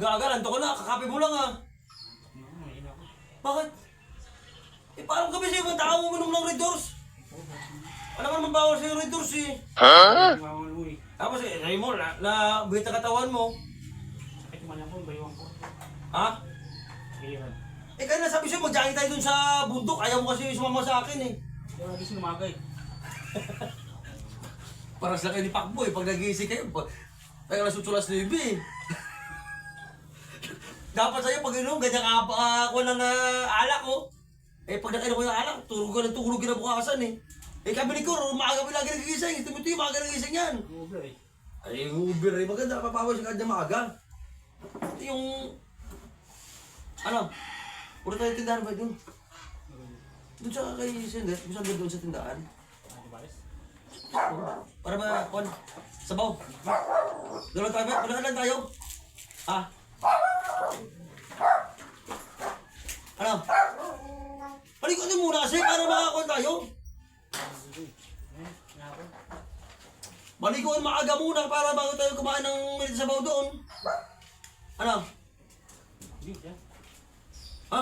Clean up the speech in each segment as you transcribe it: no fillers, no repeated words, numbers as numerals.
Aga-aga, nanto ko na, kakape mo lang ah. Bakit? Eh, parang kami sa'yo, tao uminom ng Red Doors. Alam mo naman bawal sa'yo Red Doors eh. Ha? Tapos eh, sabi mo, buhit na katawan mo. Ha? Eh, kaya nasabi sa'yo, mag-jogging tayo dun sa bundok. Ayaw mo kasi sumama sa akin eh. Parang sila kayo ni Pacboy, pag nag-iisip kayo, tayo na sutsulas na ibi. Dapat sa'yo, pag inom, ganyan ako ng alak ko. Eh, pag nakainom ko ng alak, tulog ka na bukasan eh. Eh, kami ni Kuro, maaga mo lagi nagigising. Ito maaga nagigising yan. Uber eh. Ay, Uber eh. Maganda, mapapawas ka kanya maaga. Ito yung... Ano? Puro tayo tindahan ba dun? Doon sa kay Sender, gusto doon sa tindahan. Para ba, Juan? Sabaw. Doon tayo ba? Palakan lang tayo. Ah? Ano? Palikot din muna kasi para makakuha tayo. Malikuan maaga muna para bago tayo kumain ng minit sabaw doon. Ano? Ha?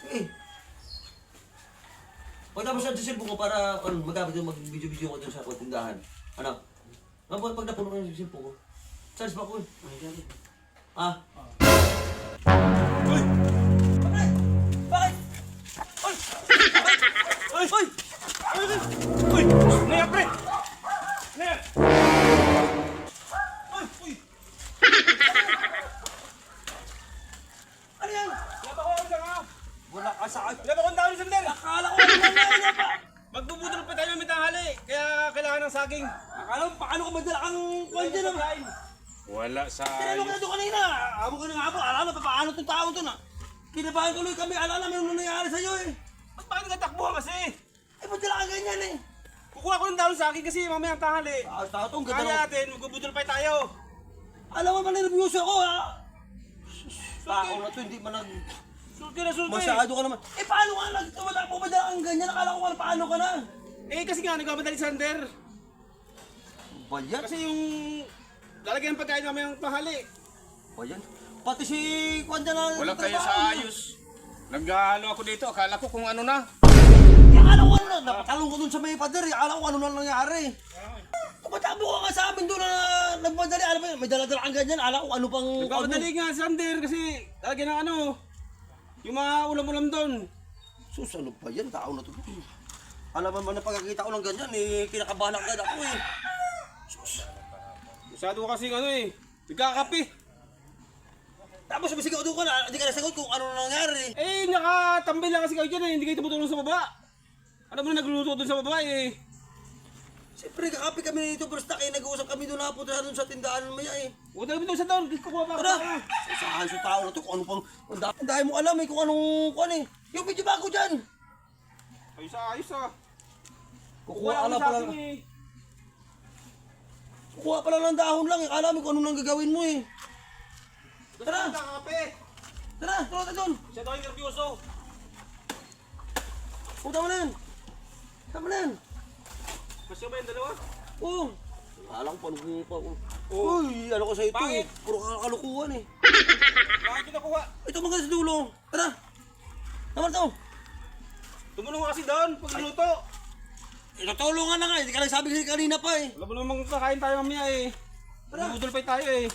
Sige. Pagtapos sa cellphone ko para magamit yung mag-video-video ko dun sa tindahan. Ano? Pag napuno ko yung cellphone ko. Charge ba ko eh? Ah? Uy! Bakit? Bakit? Uy! Uy! Uy! Uy! Uy! Naya, pre! Naya! Uy! Uy! Ano yan? Wala ka sa akin. Wala pa kong tao ni Sander. Akala ko ano na pa. Magbubudol pa tayo ng tanghali. Kaya kailangan ng saging. Akala mo paano ka madala kang kwan dyan naman? Wala sa Tinanong ka na doon kanina. Amo ka na nga po. Alam na paano itong tao ito na. Kinabahan ko ulit kami. Alam namin ano nangyayari sa'yo eh. Ba't bakit nagtatakbo kasi? Eh ba't ka ganyan eh? Kukuha ko ng tao sa akin kasi mamaya ang tanghali. Tao itong ganda Kaya naman. natin, magbubudol pa tayo. Alam mo maninervyuso ako ha. Tao na ito hindi man nag... Sulti na sulti. Masyado ka naman. Eh paano ka nagtumatakbo ba dala kang ganyan? Akala ko paano ka na? Eh kasi nga, nagmamadali si Sander. Ba yan? Kasi yung lalagyan ng pagkain mamaya ang tanghali. Ba yan? Pati si Kwan dyan na... Wala kayo sa ayos. Nag-ano ako dito, akala ko kung ano na. Akala ko ano na, napatalong ko dun sa may pader, akala ko ano na nangyari. Tumatakbo ka nga sa amin doon na nagmadali, alam mo yun, may dala-dala kang ganyan, akala ko ano pang... Nagmamadali nga si Sander kasi lalagyan ng ano, yung mga ulam-ulam doon. Sus, ano ba yan, tao na to? Alam mo na pagkakita ko ng ganyan, eh, kinakabahan agad ako eh. Sus. Masyado kasi ano eh, nagkakape. Tapos sumisigaw doon ka na, hindi ka nasagot kung ano na nangyari. Eh, nakatambay lang kasi kayo dyan eh, hindi kayo tumutulong sa baba. Ano mo na nagluluto doon sa baba eh. Siyempre, kakapi kami dito, basta kayo nag-uusap kami doon na punta doon sa tindahan maya eh. Huwag na doon sa doon, kukuha pa ako. Tara! Saan sa tao na to, kung ano pang... Ang dahil mo alam eh, kung anong... Kung ano eh. Yung medyo bago dyan. Ayos ah. Kukuha Wala ka lang sa pala. akin eh. Kukuha pala ng dahon lang eh. Alam mo kung ano nang gagawin mo eh. Tara! Nagkakape. Tara! Tara tayo doon! Siya daw yung nervyoso. Punta mo na yan! Tama na yan! Masya ba yung dalawa? Oo! Alam ko paano kung pa. Uy! Ano ko sa ito eh. Bakit? Puro kalukuhan eh. Bakit kita kuha? Ito maganda sa dulo. Tara! Naman to! Tumulong ka kasi doon pag niluto. Itutulungan na nga. Hindi ka lang sabi kasi kanina pa eh. Alam mo namang kakain tayo mamaya eh. Tara. Budol pa tayo eh.